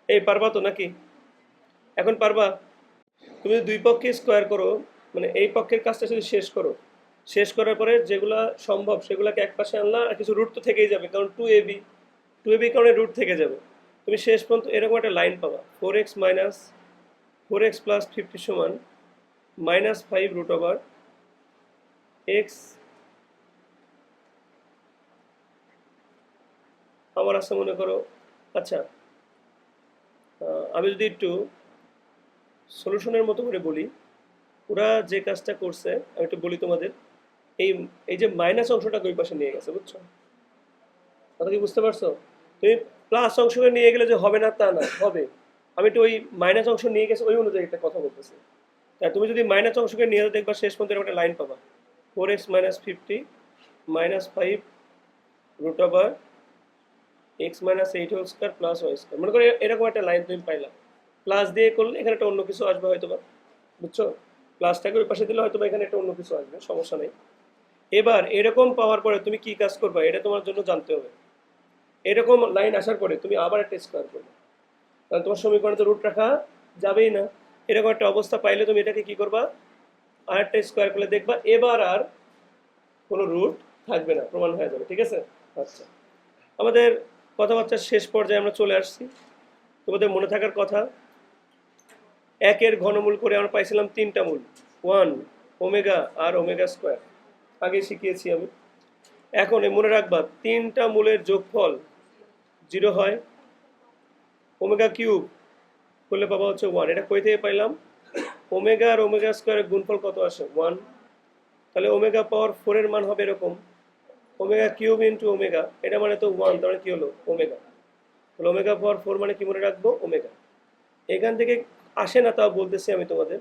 Speaker 1: এই পারবা তো নাকি? এখন পারবা? তুমি যদি দুই পক্ষে স্কোয়ার করো, মানে এই পক্ষের কাজটা যদি শেষ করো, শেষ করার পরে যেগুলা সম্ভব সেগুলোকে এক পাশে আনলা, আর কিছু রুট তো থেকেই যাবে, কারণ টু এবি কারণে রুট থেকে যাবে। তুমি শেষ পর্যন্ত এরকম একটা লাইন পাবা, 4x মাইনাস 4x প্লাস 50 সমান -5 রুট ওভার এক্স। আমার আছে মনে করো, আচ্ছা আমি যদি একটু সলিউশনের মতো করে বলি, ওরা যে কাজটা করছে আমি একটু বলি তোমাদের। এই এই যে মাইনাস অংশটাকে ওই পাশে নিয়ে গেছে, বুঝছো কথা কি বুঝতে পারছো? তুমি প্লাস অংশকে নিয়ে গেলে যে হবে না তা না, হবে। আমি তো ওই মাইনাস অংশ নিয়ে গেছে ওই অনুযায়ী একটা কথা বলতেছি। তাই তুমি যদি মাইনাস অংশকে নিয়ে দেখবা শেষ পর্যন্ত এরকম একটা লাইন পাবা, 4x minus 50 -5 root over X minus eight whole square plus Y square. মনে করো এরকম একটা লাইন তুমি পাইলা, প্লাস দিয়ে করলে এখানে একটা অন্য কিছু আসবে হয়তো বা, বুঝছো? প্লাসটাকে ওই পাশে দিলে হয়তো বা এখানে একটা অন্য কিছু আসবে, সমস্যা নেই। এবার এরকম পাওয়ার পরে তুমি কি কাজ করবা এটা তোমার জন্য জানতে হবে। এরকম লাইন আসার পরে তুমি আবার একটা স্কোয়ার করবে, কারণ তোমার সমীকরণে তো রুট রাখা যাবেই না। এরকম একটা অবস্থা পাইলে তুমি এটাকে কি করবা, আর একটা স্কোয়ার করলে দেখবা এবার আর কোনো রুট থাকবে না, প্রমাণ হয়ে যাবে, ঠিক আছে? আচ্ছা, আমাদের কথাবার্তার শেষ পর্যায়ে আমরা চলে আসছি। তোমাদের মনে থাকার কথা, একের ঘনমূল করে আমরা পাইছিলাম 3টা মূল, 1 ওমেগা আর ওমেগা স্কোয়ার, আগে শিখিয়েছি আমি। এখন মনে রাখবা 3টা মূলের যোগফল 0 হয়, ওমেগা কিউব করলে পাবা হচ্ছে 1। এটা কই থেকে পাইলাম? ওমেগা আর ওমেগা স্কোয়ারের গুণফল কত আসে? 1। তাহলে ওমেগা পাওয়ার 4 এর মান হবে এরকম, ওমেগা কিউব ইন্টু ওমেগা, এটা মানে তো 1, তাহলে কি হলো ওমেগা। তাহলে ওমেগা পাওয়ার 4 মানে কি মনে রাখবো? ওমেগা। এখান থেকে আসে না তাও বলতেছি আমি তোমাদের।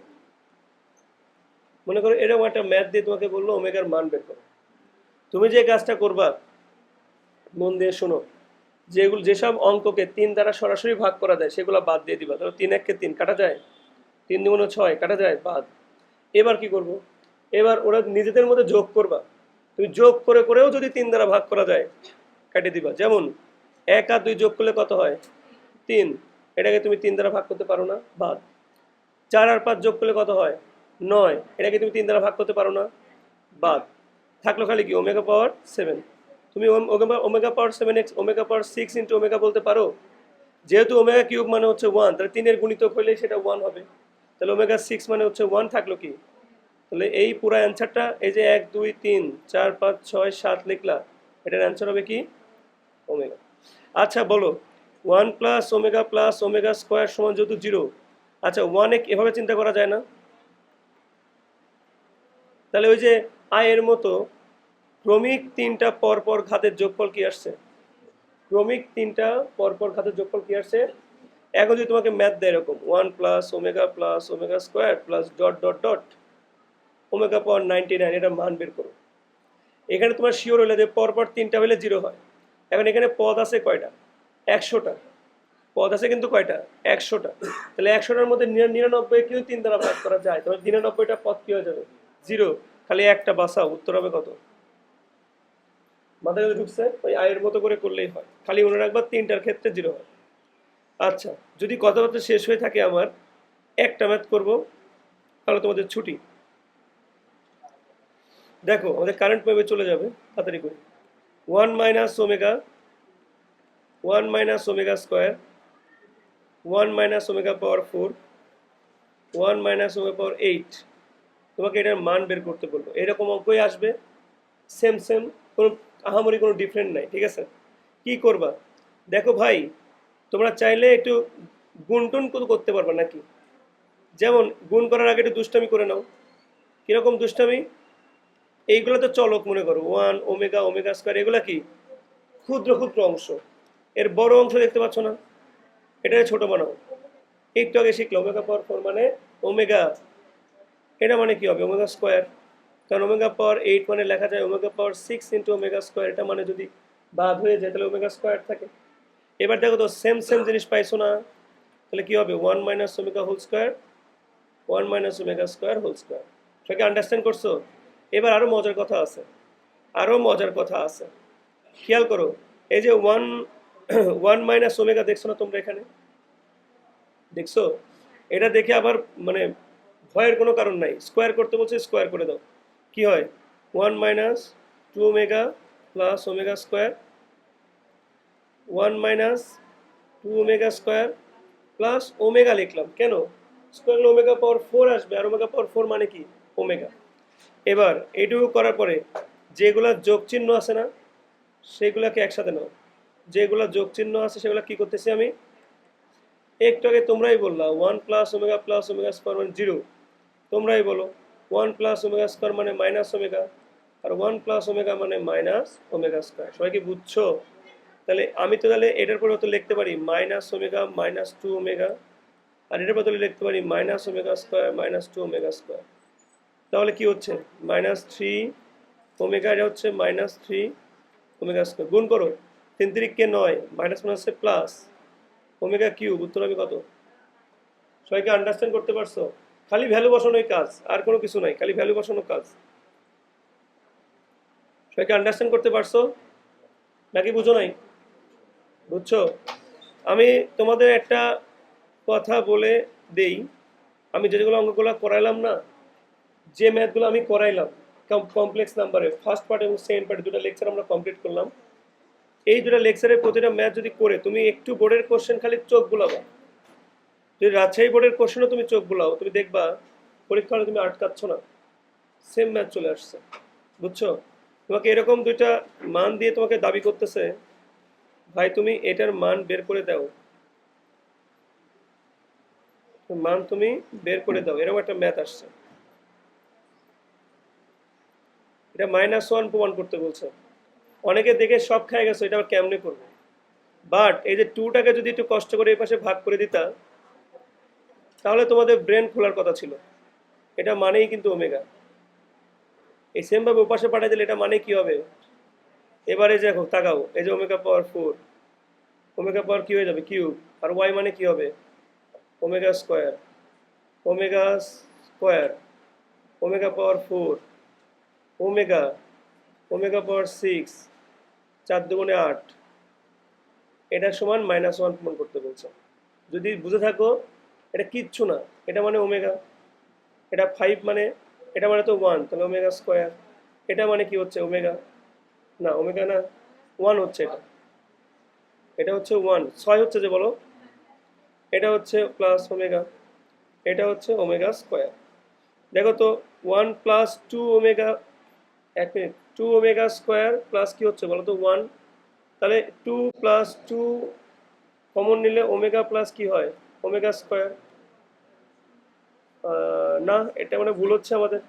Speaker 1: মনে করো এরকম একটা ম্যাথ দিয়ে তোমাকে বললো ওমেগার মান বের করো, তুমি যে কাজটা করবা মন দিয়ে শোনো, যেসব অঙ্ককে 3 দ্বারা সরাসরি ভাগ করা যায় সেগুলো বাদ দিয়ে দিবা। ধরো 3 1 কে 3 কাটা যায়, 3 2 6 কাটা যায়, বাদ। এবার কি করব, এবার ওরা নিজেদের মধ্যে যোগ করবা, তুমি যোগ করে করেও যদি 3 দ্বারা ভাগ করা যায় কাটে দিবা। যেমন 1 আর 2 যোগ করলে কত হয়? 3, এটাকে তুমি 3 দ্বারা ভাগ করতে পারো না, বাদ। 4 আর 5 যোগ করলে কত হয়? 9, এটাকে তুমি 3 দ্বারা ভাগ করতে পারো না, বাদ। থাকলো খালি কি ওমেগা পাওয়ার 7। তুমি ওমেগা পাওয়ার 7x ওমেগা পাওয়ার 6 ইন্টু ওমেগা বলতে পারো, যেহেতু ওমেগা কিউব মানে হচ্ছে 1, তাহলে 3 এর গুণিতক হলেই সেটা 1 হবে। তাহলে ওমেগা 6 মানে হচ্ছে 1, থাকলো কি? তাহলে এই পুরো অ্যান্সারটা এই যে 1 2 3 4 5 6 7 লিখলা, এটার অ্যান্সার হবে কি? ওমেগা। আচ্ছা বলো, 1 প্লাস ওমেগা স্কোয়ার সমান যেহেতু 0, আচ্ছা 1 এভাবে চিন্তা করা যায় না? তাহলে ওই যে এর মতো ক্রমিক 3টা পরপর ঘাতের যোগফল কি আসছে? ক্রমিক 3টা পরপর ঘাতের যোগফল কি আসছে? এখন যদি তোমাকে ম্যাথ দেয় এরকম 1 plus omega square plus dot dot dot omega power 99, এটা মান বের করো। এখানে তোমার শিওর হলে যে পরপর 3টা হলে 0 হয়। এখন এখানে পদ আছে কয়টা? 100টা পদ আছে, কিন্তু কয়টা? 100টা। তাহলে 100টার মধ্যে 99 কিন্তু 3 দ্বারা ভাগ করা যায়, তাহলে 99টা পদ কি হয়ে যাবে? 0। খালি একটা বাঁচাও, উত্তর হবে কত? মাথায় যদি ঢুকছে ওই আয়ের মতো করে করলেই হয়, খালি মনে রাখবা তিনটার ক্ষেত্রে জিরো হয়। আচ্ছা, যদি কথাবার্তা শেষ হয়ে থাকে আমার, একটা ম্যাথ করব, তাহলে তোমাদের ছুটি। দেখো আমাদের কারেন্ট ওয়েভে চলে যাবে, তাড়াতাড়ি করে। 1 - ω, 1 - ω² 1 - ω⁴, 1 - ω⁴ তোমাকে এটার মান বের করতে বলবো, এরকম অঙ্কই আসবে, সেম সেম, কোনো আহামরি কোনো ডিফারেন্ট নাই, ঠিক আছে? কি করবা দেখো ভাই, তোমরা চাইলে একটু গুণ টুন করতে পারবা নাকি? যেমন গুণ করার আগে একটু দুষ্টামি করে নাও। কিরকম দুষ্টামি? এইগুলো তো চলক মনে করো, 1 ω, ω², এগুলা কি ক্ষুদ্র ক্ষুদ্র অংশ, এর বড় অংশ দেখতে পাচ্ছ না, এটা ছোট বানাও। একটু আগে শিখলো ω⁴ মানে ওমেগা, এটা মানে কি হবে ω², কারণ ω⁴ মানে লেখা যায় ω⁴ 6 × ω², এটা মানে যদি বাদ হয়ে যায় তাহলে ω² থাকে। এবার দেখো তো সেম সেম জিনিস পাইছো না, তাহলে কি হবে 1 - ω⁴, 1 - ω²²। সেটাকে আন্ডারস্ট্যান্ড করছো? এবার আরো মজার কথা আছে, আরো মজার কথা আছে, খেয়াল করো। এই যে 1 - ω দেখছো না তোমরা এখানে, দেখছো? এটা দেখে আবার মানে ভয়ের কোনো কারণ নাই, স্কোয়ার করতে বলছে স্কোয়ার করে দাও। কি হয় 1 - 2ω + ω², 1 - 2ω² প্লাস ওমেগা লিখলাম কেন, স্কোয়ার ω⁴ আসবে, আর ω⁴ মানে কি ওমেগা। এবার এইটুকু করার পরে যেগুলা যোগ চিহ্ন আছে না, সেগুলাকে একসাথে নাও। যেগুলা যোগ চিহ্ন আছে সেগুলা কি করতেছি আমি, একটু আগে তোমরাই বললা 1 + ω + ω² মানে 0, তোমরাই বলো 1 + ω² মানে -ω, আর 1 + ω মানে -ω²। সবাই কি বুঝছো? তাহলে আমি তো তাহলে এটার পরিবর্তে লিখতে পারি -ω - 2ω, আর এটার বদলে লিখতে পারি -ω² - 2ω²। তাহলে কি হচ্ছে -3ω, এটা হচ্ছে -3ω²। গুণ করো, 3 × 3 = 9, মাইনাস মাইনাসে প্লাস, ω³ উত্তর হবে কত? সবাইকে আন্ডারস্ট্যান্ড করতে পারছো? খালি ভ্যালু বসানোই কাজ, আর কোনো কিছু নাই, খালি ভ্যালু বসানোর কাজ। সবাইকে আন্ডারস্ট্যান্ড করতে পারছো নাকি বুঝো নাই? বুঝছো? আমি তোমাদের একটা কথা বলে দেই, আমি যেগুলো অঙ্কগুলো করাইলাম না, যে ম্যাথগুলো আমি করাইলাম কমপ্লেক্স নাম্বারে ফার্স্ট পার্ট এবং সেকেন্ড পার্ট, দুটো লেকচার আমরা কমপ্লিট করলাম। এই দুটো লেকচারের প্রতিটা ম্যাথ যদি করে তুমি একটু বোর্ডের কোশ্চেন খালি চোখ বুলাবা, যদি রাজশাহী বোর্ডের কোশ্চেনও তুমি চোখ বুলাও, তুমি দেখবা পরীক্ষা হলে তুমি আটকাচ্ছ না, সেম ম্যাথ চলে আসছে। বুঝছো? তোমাকে এরকম দুইটা মান দিয়ে তোমাকে দাবি করতেছে, ভাই তুমি এটার মান বের করে দাও, মান তুমি বের করে দাও, এরকম একটা ম্যাথ আসছে। এটা -1 প্রমাণ করতে বলছে। অনেকে দেখে সব খায় গেছে, এটা আবার কেমনে করবো? বাট এই যে 2টাকে যদি একটু কষ্ট করে এই পাশে ভাগ করে দিতা, তাহলে তোমাদের ব্রেন খোলার কথা ছিল। এটা মানেই কিন্তু ওমেগা, এই সেম ভাবে ওপাশে পাঠিয়ে দিলে এটা মানে কি হবে? এবারে যে দেখো তাকাও, এই যে ω⁴, ω² কি হয়ে যাবে কিউব, আর ওয়াই মানে কি হবে ω², ω², ω⁴, ওমেগা, ω⁴ 4 × 8, এটা সমান -1 প্রমাণ করতে বলছে। যদি বুঝে থাকো এটা কিচ্ছু না, এটা মানে ওমেগা, এটা 5 মানে, এটা মানে তো 1, তাহলে ω², এটা মানে কি হচ্ছে ওমেগা, না ওমেগা না, 1 হচ্ছে এটা, এটা হচ্ছে 1, 6 হচ্ছে যে বলো, এটা হচ্ছে প্লাস ওমেগা, এটা হচ্ছে ω²। দেখো তো 1 + 2ω, 1 মিনিট, 2ω² প্লাস কি হচ্ছে বলো তো 1, তাহলে 2 + 2 কমন নিলে ওমেগা প্লাস কি হয় ω²। না, এটা মানে ভুল হচ্ছে আমাদের।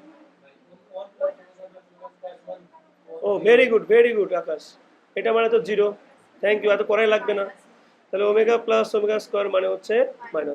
Speaker 1: ও ভেরি গুড আকাশ, এটা মানে তো 0। থ্যাংক ইউ, এত করাই লাগবে না। তাহলে ω + ω² মানে হচ্ছে -1।